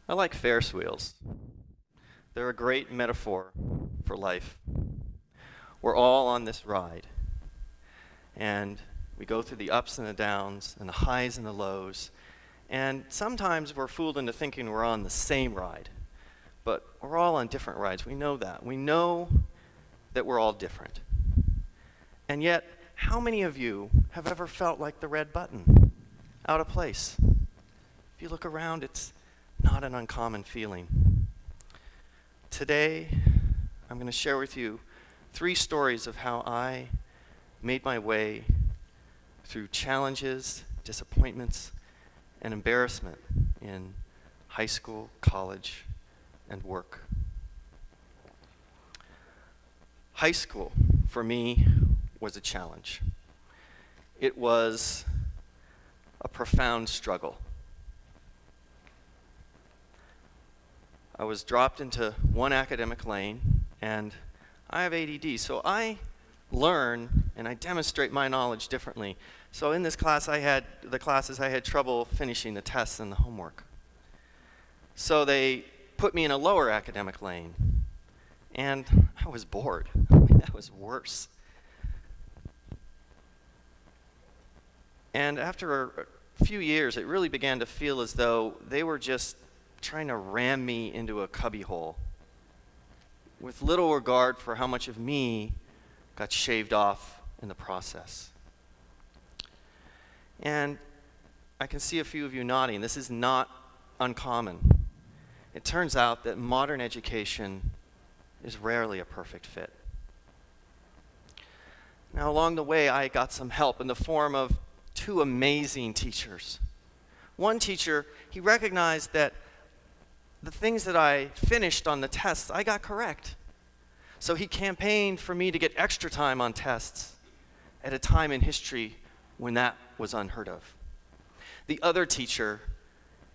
I like Ferris wheels. They're a great metaphor for life. We're all on this ride, and we go through the ups and the downs and the highs and the lows, and sometimes we're fooled into thinking we're on the same ride, but we're all on different rides. We know that. We know that we're all different. And yet, how many of you have ever felt like the red button, out of place? If you look around, it's not an uncommon feeling. Today, I'm going to share with you 3 stories of how I made my way through challenges, disappointments, and embarrassment in high school, college, and work. High school, for me, was a challenge. It was a profound struggle. I was dropped into one academic lane, and I have ADD, so I learn and I demonstrate my knowledge differently. So in this class, I had trouble finishing the tests and the homework. So they put me in a lower academic lane, and I was bored. That was worse. And after a few years, it really began to feel as though they were just trying to ram me into a cubbyhole with little regard for how much of me got shaved off in the process. And I can see a few of you nodding. This is not uncommon. It turns out that modern education is rarely a perfect fit. Now, along the way, I got some help in the form of 2 amazing teachers. One teacher, he recognized that the things that I finished on the tests, I got correct. So he campaigned for me to get extra time on tests at a time in history when that was unheard of. The other teacher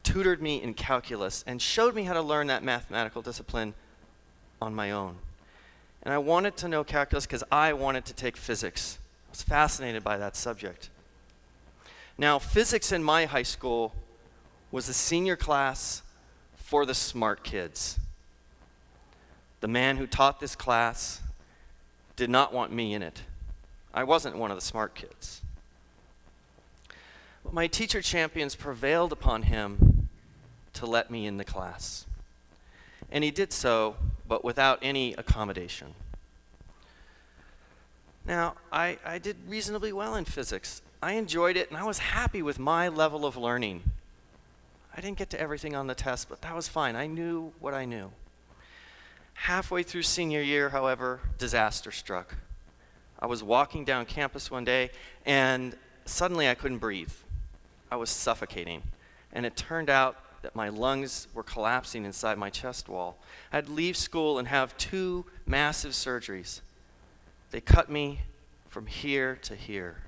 tutored me in calculus and showed me how to learn that mathematical discipline on my own. And I wanted to know calculus because I wanted to take physics. I was fascinated by that subject. Now, physics in my high school was a senior class for the smart kids. The man who taught this class did not want me in it. I wasn't one of the smart kids. But my teacher champions prevailed upon him to let me in the class. And he did so, but without any accommodation. Now, I did reasonably well in physics. I enjoyed it, and I was happy with my level of learning. I didn't get to everything on the test, but that was fine. I knew what I knew. Halfway through senior year, however, disaster struck. I was walking down campus one day, and suddenly I couldn't breathe. I was suffocating, and it turned out that my lungs were collapsing inside my chest wall. I had to leave school and have 2 massive surgeries. They cut me from here to here.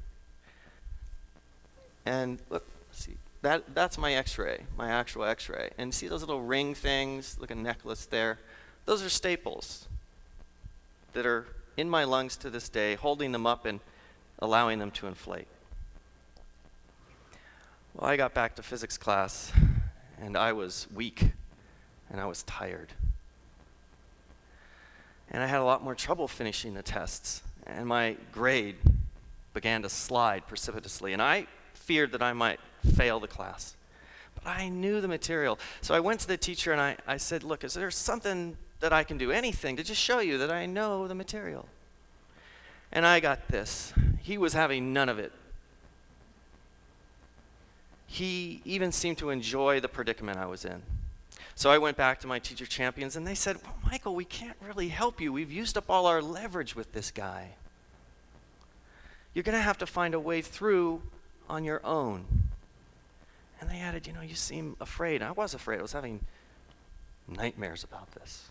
And look, see, that's my x-ray, my actual x-ray. And see those little ring things, like a necklace there? Those are staples that are in my lungs to this day, holding them up and allowing them to inflate. Well, I got back to physics class, and I was weak, and I was tired. And I had a lot more trouble finishing the tests, and my grade began to slide precipitously, and I feared that I might fail the class. But I knew the material. So I went to the teacher and I said, look, is there something that I can do, anything, to just show you that I know the material? And I got this. He was having none of it. He even seemed to enjoy the predicament I was in. So I went back to my teacher champions and they said, well, Michael, we can't really help you. We've used up all our leverage with this guy. You're going to have to find a way through on your own. And they added, you seem afraid. I was afraid. I was having nightmares about this.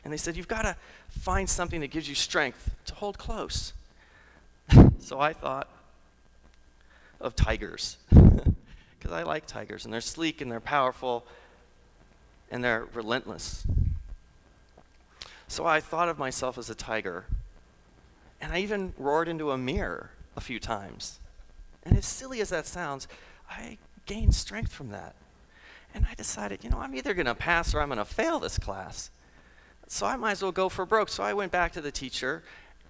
And they said, you've got to find something that gives you strength to hold close. So I thought of tigers, because I like tigers, and they're sleek, and they're powerful, and they're relentless. So I thought of myself as a tiger, and I even roared into a mirror a few times. And as silly as that sounds, I gained strength from that. And I decided, I'm either going to pass or I'm going to fail this class. So I might as well go for broke. So I went back to the teacher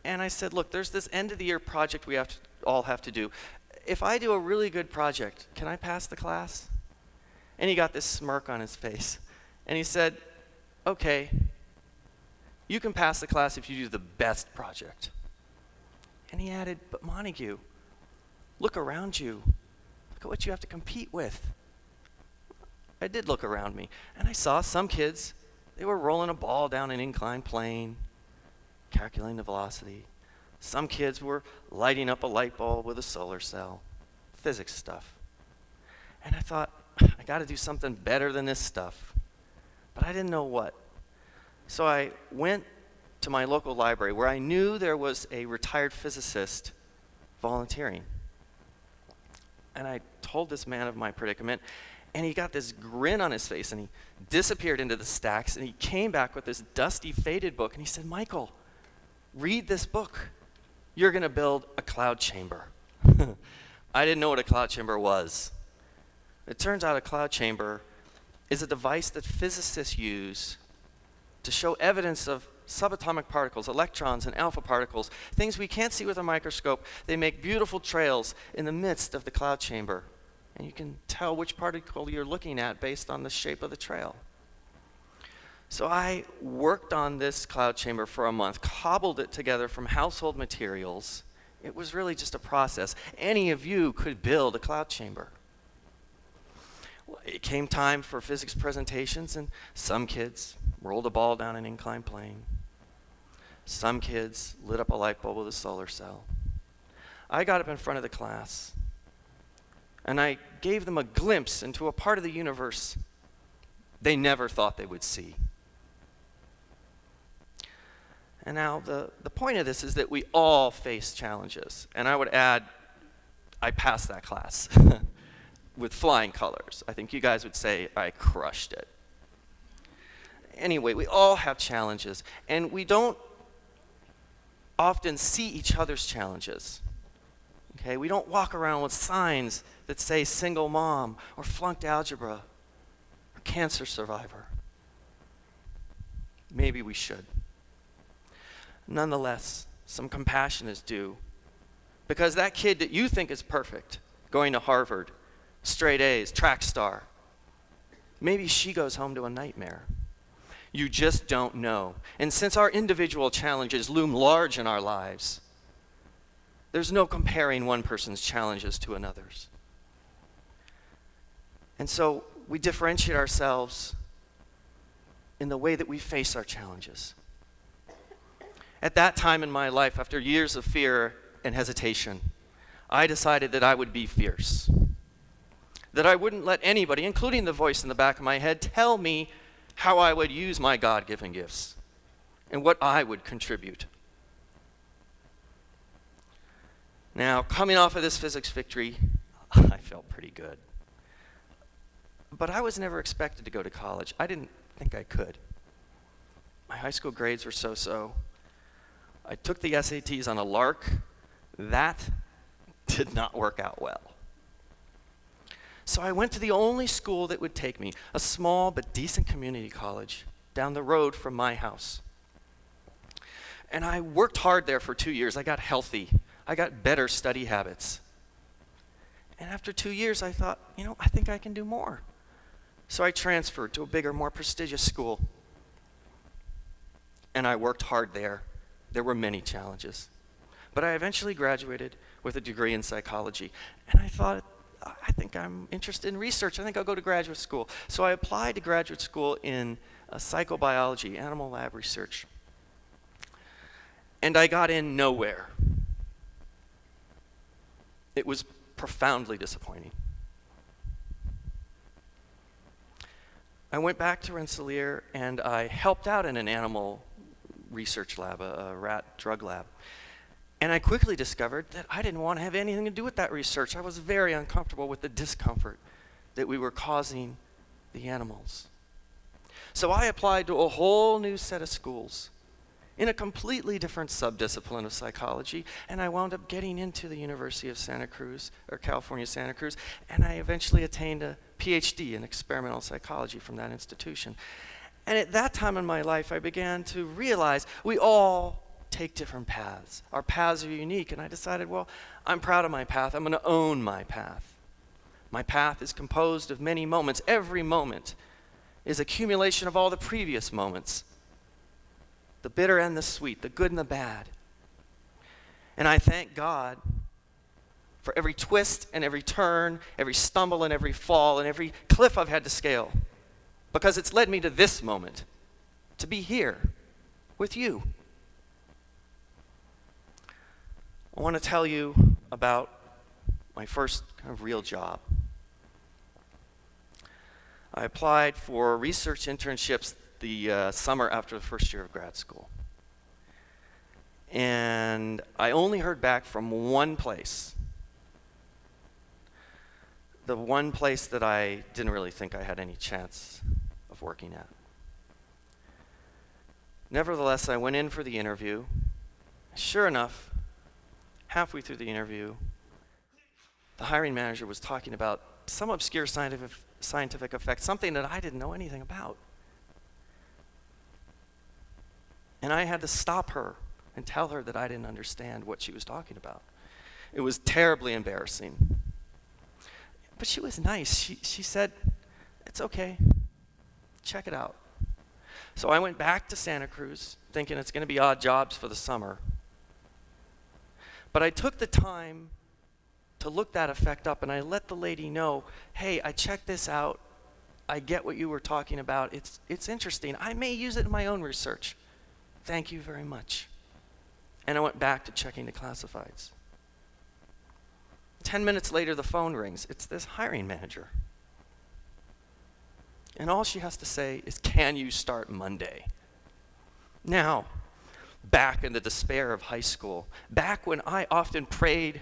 and I said, look, there's this end of the year project we all have to do. If I do a really good project, can I pass the class? And he got this smirk on his face. And he said, okay, you can pass the class if you do the best project. And he added, but Montague, look around you. Look at what you have to compete with. I did look around me, and I saw some kids, they were rolling a ball down an inclined plane, calculating the velocity. Some kids were lighting up a light bulb with a solar cell, physics stuff. And I thought, I got to do something better than this stuff. But I didn't know what. So I went to my local library where I knew there was a retired physicist volunteering. And I told this man of my predicament, and he got this grin on his face, and he disappeared into the stacks, and he came back with this dusty, faded book, and he said, Michael, read this book. You're going to build a cloud chamber. I didn't know what a cloud chamber was. It turns out a cloud chamber is a device that physicists use to show evidence of subatomic particles, electrons and alpha particles, things we can't see with a microscope. They make beautiful trails in the midst of the cloud chamber. And you can tell which particle you're looking at based on the shape of the trail. So I worked on this cloud chamber for a month, cobbled it together from household materials. It was really just a process. Any of you could build a cloud chamber. It came time for physics presentations, and some kids rolled a ball down an inclined plane. Some kids lit up a light bulb with a solar cell. I got up in front of the class, and I gave them a glimpse into a part of the universe they never thought they would see. And now the point of this is that we all face challenges. And I would add, I passed that class with flying colors. I think you guys would say I crushed it. Anyway, we all have challenges, and we don't often see each other's challenges. Okay, we don't walk around with signs that say single mom or flunked algebra or cancer survivor. Maybe we should. Nonetheless, some compassion is due, because that kid that you think is perfect, going to Harvard, straight A's, track star, maybe she goes home to a nightmare. You just don't know. And since our individual challenges loom large in our lives, there's no comparing one person's challenges to another's. And so we differentiate ourselves in the way that we face our challenges. At that time in my life, after years of fear and hesitation, I decided that I would be fierce. That I wouldn't let anybody, including the voice in the back of my head, tell me how I would use my God-given gifts and what I would contribute. Now, coming off of this physics victory, I felt pretty good. But I was never expected to go to college. I didn't think I could. My high school grades were so-so. I took the SATs on a lark. That did not work out well. So I went to the only school that would take me, a small but decent community college down the road from my house. And I worked hard there for 2 years. I got healthy. I got better study habits. And after 2 years, I thought, I think I can do more. So I transferred to a bigger, more prestigious school. And I worked hard there. There were many challenges. But I eventually graduated with a degree in psychology. And I thought, I think I'm interested in research. I think I'll go to graduate school. So I applied to graduate school in psychobiology, animal lab research. And I got in nowhere. It was profoundly disappointing. I went back to Rensselaer and I helped out in an animal research lab, a rat drug lab. And I quickly discovered that I didn't want to have anything to do with that research. I was very uncomfortable with the discomfort that we were causing the animals. So I applied to a whole new set of schools in a completely different subdiscipline of psychology, and I wound up getting into the University of Santa Cruz, or California, Santa Cruz, and I eventually attained a PhD in experimental psychology from that institution. And at that time in my life, I began to realize we all take different paths. Our paths are unique, and I decided, well, I'm proud of my path. I'm going to own my path. My path is composed of many moments. Every moment is accumulation of all the previous moments, the bitter and the sweet, the good and the bad. And I thank God for every twist and every turn, every stumble and every fall, and every cliff I've had to scale, because it's led me to this moment, to be here with you. I want to tell you about my first kind of real job. I applied for research internships the summer after the first year of grad school. And I only heard back from one place. The one place that I didn't really think I had any chance of working at. Nevertheless, I went in for the interview. Sure enough, halfway through the interview, the hiring manager was talking about some obscure scientific effect, something that I didn't know anything about. And I had to stop her and tell her that I didn't understand what she was talking about. It was terribly embarrassing. But she was nice. She said, "It's okay. Check it out." So I went back to Santa Cruz, thinking it's going to be odd jobs for the summer. But I took the time to look that effect up, and I let the lady know, "Hey, I checked this out. I get what you were talking about. It's interesting. I may use it in my own research. Thank you very much." And I went back to checking the classifieds. 10 minutes later, the phone rings. It's this hiring manager. And all she has to say is, "Can you start Monday?" Now, back in the despair of high school, back when I often prayed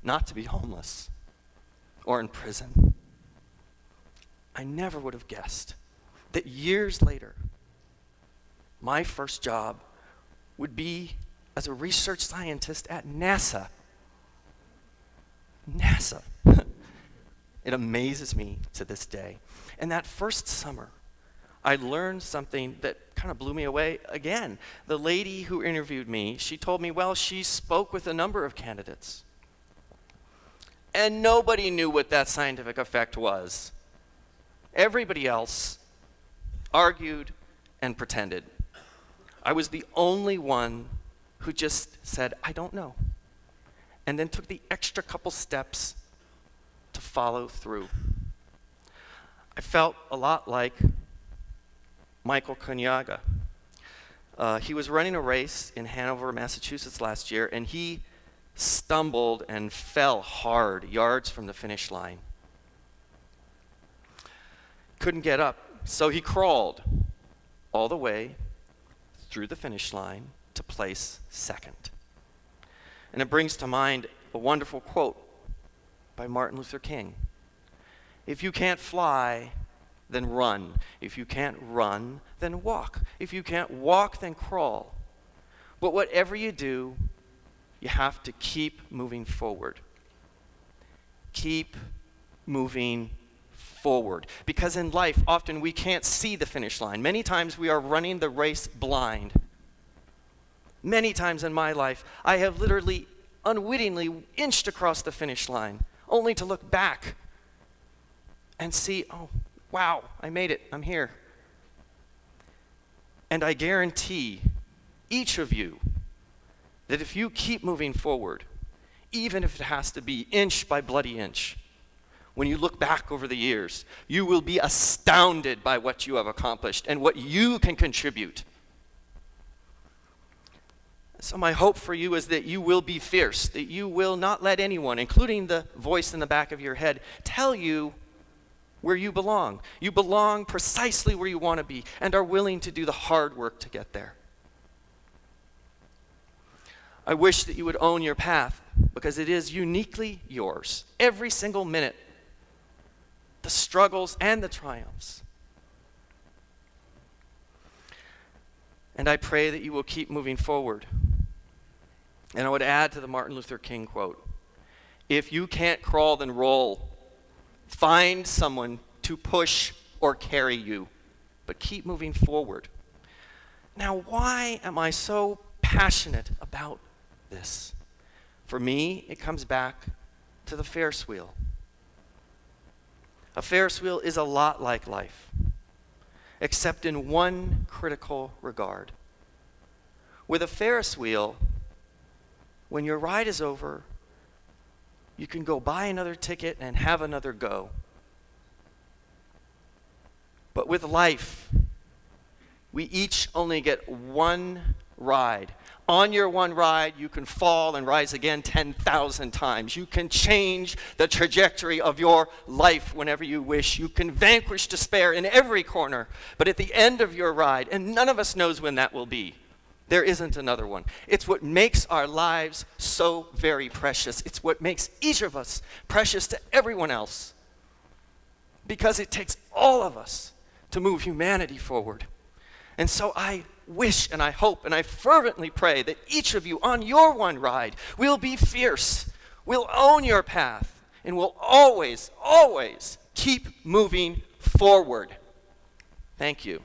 not to be homeless or in prison, I never would have guessed that years later, my first job would be as a research scientist at NASA. NASA. It amazes me to this day. And that first summer, I learned something that kind of blew me away again. The lady who interviewed me, she told me, well, she spoke with a number of candidates. And nobody knew what that scientific effect was. Everybody else argued and pretended. I was the only one who just said, "I don't know," and then took the extra couple steps to follow through. I felt a lot like Michael Kunyaga. He was running a race in Hanover, Massachusetts last year, and he stumbled and fell hard, yards from the finish line. Couldn't get up, so he crawled all the way through the finish line to place second. And it brings to mind a wonderful quote by Martin Luther King. "If you can't fly, then run. If you can't run, then walk. If you can't walk, then crawl. But whatever you do, you have to keep moving forward." Keep moving forward. Because in life, often we can't see the finish line. Many times we are running the race blind. Many times in my life, I have literally unwittingly inched across the finish line, only to look back and see, oh, wow, I made it, I'm here. And I guarantee each of you that if you keep moving forward, even if it has to be inch by bloody inch, when you look back over the years, you will be astounded by what you have accomplished and what you can contribute. So my hope for you is that you will be fierce, that you will not let anyone, including the voice in the back of your head, tell you where you belong. You belong precisely where you want to be and are willing to do the hard work to get there. I wish that you would own your path, because it is uniquely yours. Every single minute, the struggles and the triumphs. And I pray that you will keep moving forward. And I would add to the Martin Luther King quote, "If you can't crawl, then roll. Find someone to push or carry you, but keep moving forward. Now, why am I so passionate about this? For me, it comes back to the Ferris wheel. A Ferris wheel is a lot like life, except in one critical regard. With a Ferris wheel, when your ride is over, you can go buy another ticket and have another go. But with life, we each only get one ride. On your one ride, you can fall and rise again 10,000 times. You can change the trajectory of your life whenever you wish. You can vanquish despair in every corner. But at the end of your ride, and none of us knows when that will be, there isn't another one. It's what makes our lives so very precious. It's what makes each of us precious to everyone else. Because it takes all of us to move humanity forward. And so I wish and I hope and I fervently pray that each of you on your one ride will be fierce, will own your path, and will always, always keep moving forward. Thank you.